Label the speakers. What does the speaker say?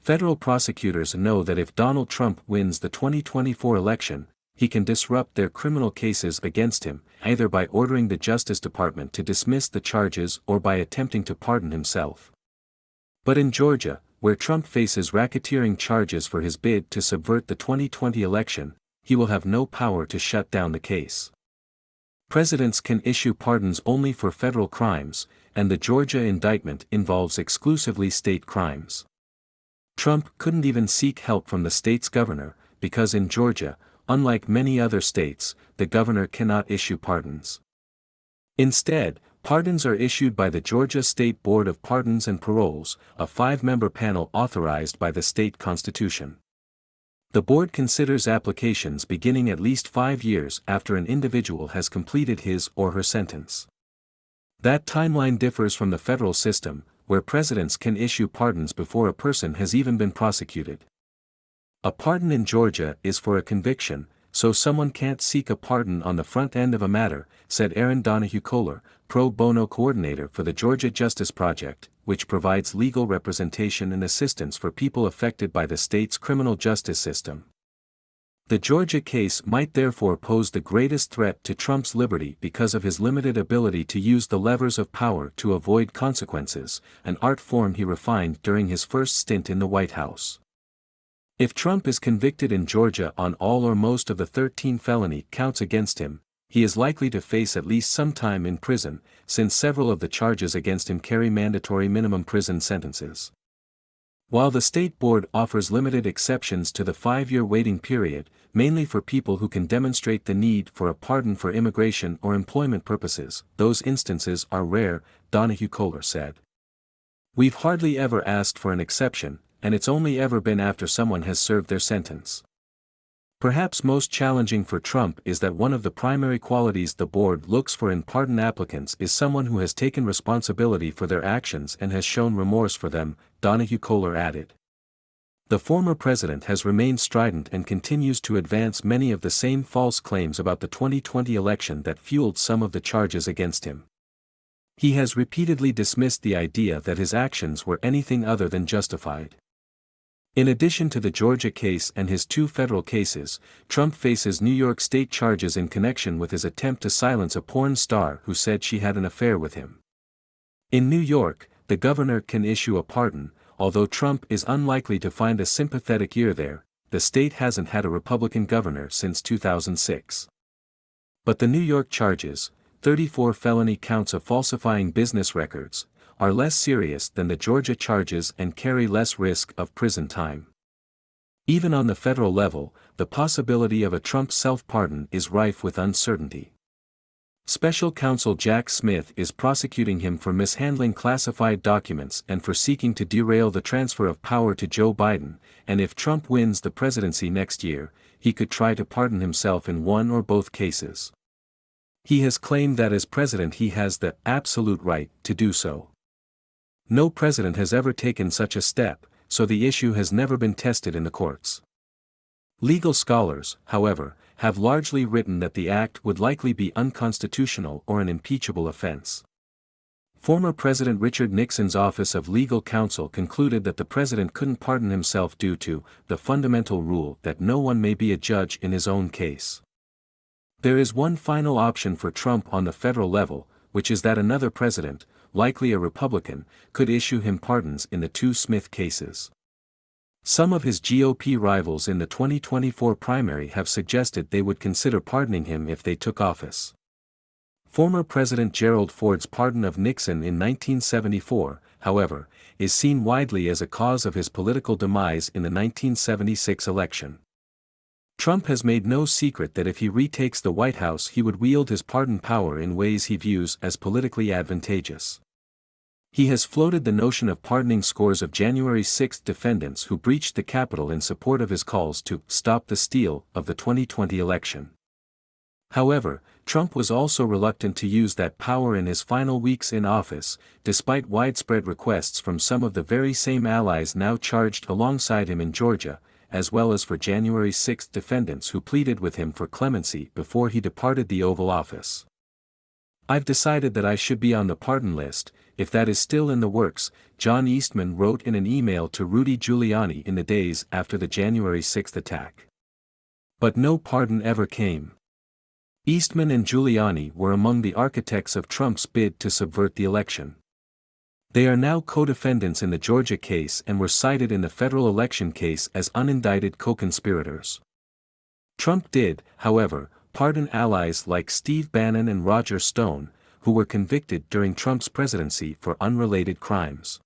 Speaker 1: Federal prosecutors know that if Donald Trump wins the 2024 election, he can disrupt their criminal cases against him, either by ordering the Justice Department to dismiss the charges or by attempting to pardon himself. But in Georgia, where Trump faces racketeering charges for his bid to subvert the 2020 election, he will have no power to shut down the case. Presidents can issue pardons only for federal crimes, and the Georgia indictment involves exclusively state crimes. Trump couldn't even seek help from the state's governor, because in Georgia, unlike many other states, the governor cannot issue pardons. Instead, pardons are issued by the Georgia State Board of Pardons and Paroles, a 5-member panel authorized by the state constitution. The board considers applications beginning at least 5 years after an individual has completed his or her sentence. That timeline differs from the federal system, where presidents can issue pardons before a person has even been prosecuted. A pardon in Georgia is for a conviction, so someone can't seek a pardon on the front end of a matter, said Aaron Donahue-Kohler, pro bono coordinator for the Georgia Justice Project, which provides legal representation and assistance for people affected by the state's criminal justice system. The Georgia case might therefore pose the greatest threat to Trump's liberty because of his limited ability to use the levers of power to avoid consequences, an art form he refined during his first stint in the White House. If Trump is convicted in Georgia on all or most of the 13 felony counts against him, he is likely to face at least some time in prison, since several of the charges against him carry mandatory minimum prison sentences. While the state board offers limited exceptions to the 5-year waiting period, mainly for people who can demonstrate the need for a pardon for immigration or employment purposes, those instances are rare, Donahue-Kohler said. We've hardly ever asked for an exception, and it's only ever been after someone has served their sentence. Perhaps most challenging for Trump is that one of the primary qualities the board looks for in pardon applicants is someone who has taken responsibility for their actions and has shown remorse for them, Donahue-Kohler added. The former president has remained strident and continues to advance many of the same false claims about the 2020 election that fueled some of the charges against him. He has repeatedly dismissed the idea that his actions were anything other than justified. In addition to the Georgia case and his 2 federal cases, Trump faces New York State charges in connection with his attempt to silence a porn star who said she had an affair with him. In New York, the governor can issue a pardon, although Trump is unlikely to find a sympathetic ear there. The state hasn't had a Republican governor since 2006. But the New York charges, 34 felony counts of falsifying business records, are less serious than the Georgia charges and carry less risk of prison time. Even on the federal level, the possibility of a Trump self-pardon is rife with uncertainty. Special counsel Jack Smith is prosecuting him for mishandling classified documents and for seeking to derail the transfer of power to Joe Biden, and if Trump wins the presidency next year, he could try to pardon himself in one or both cases. He has claimed that as president he has the absolute right to do so. No president has ever taken such a step, so the issue has never been tested in the courts. Legal scholars, however, have largely written that the act would likely be unconstitutional or an impeachable offense. Former President Richard Nixon's Office of Legal Counsel concluded that the president couldn't pardon himself due to the fundamental rule that no one may be a judge in his own case. There is one final option for Trump on the federal level, which is that another president, likely a Republican, could issue him pardons in the 2 Smith cases. Some of his GOP rivals in the 2024 primary have suggested they would consider pardoning him if they took office. Former President Gerald Ford's pardon of Nixon in 1974, however, is seen widely as a cause of his political demise in the 1976 election. Trump has made no secret that if he retakes the White House he would wield his pardon power in ways he views as politically advantageous. He has floated the notion of pardoning scores of January 6 defendants who breached the Capitol in support of his calls to stop the steal of the 2020 election. However, Trump was also reluctant to use that power in his final weeks in office, despite widespread requests from some of the very same allies now charged alongside him in Georgia, as well as for January 6 defendants who pleaded with him for clemency before he departed the Oval Office. I've decided that I should be on the pardon list, if that is still in the works, John Eastman wrote in an email to Rudy Giuliani in the days after the January 6 attack. But no pardon ever came. Eastman and Giuliani were among the architects of Trump's bid to subvert the election. They are now co-defendants in the Georgia case and were cited in the federal election case as unindicted co-conspirators. Trump did, however, pardon allies like Steve Bannon and Roger Stone, who were convicted during Trump's presidency for unrelated crimes.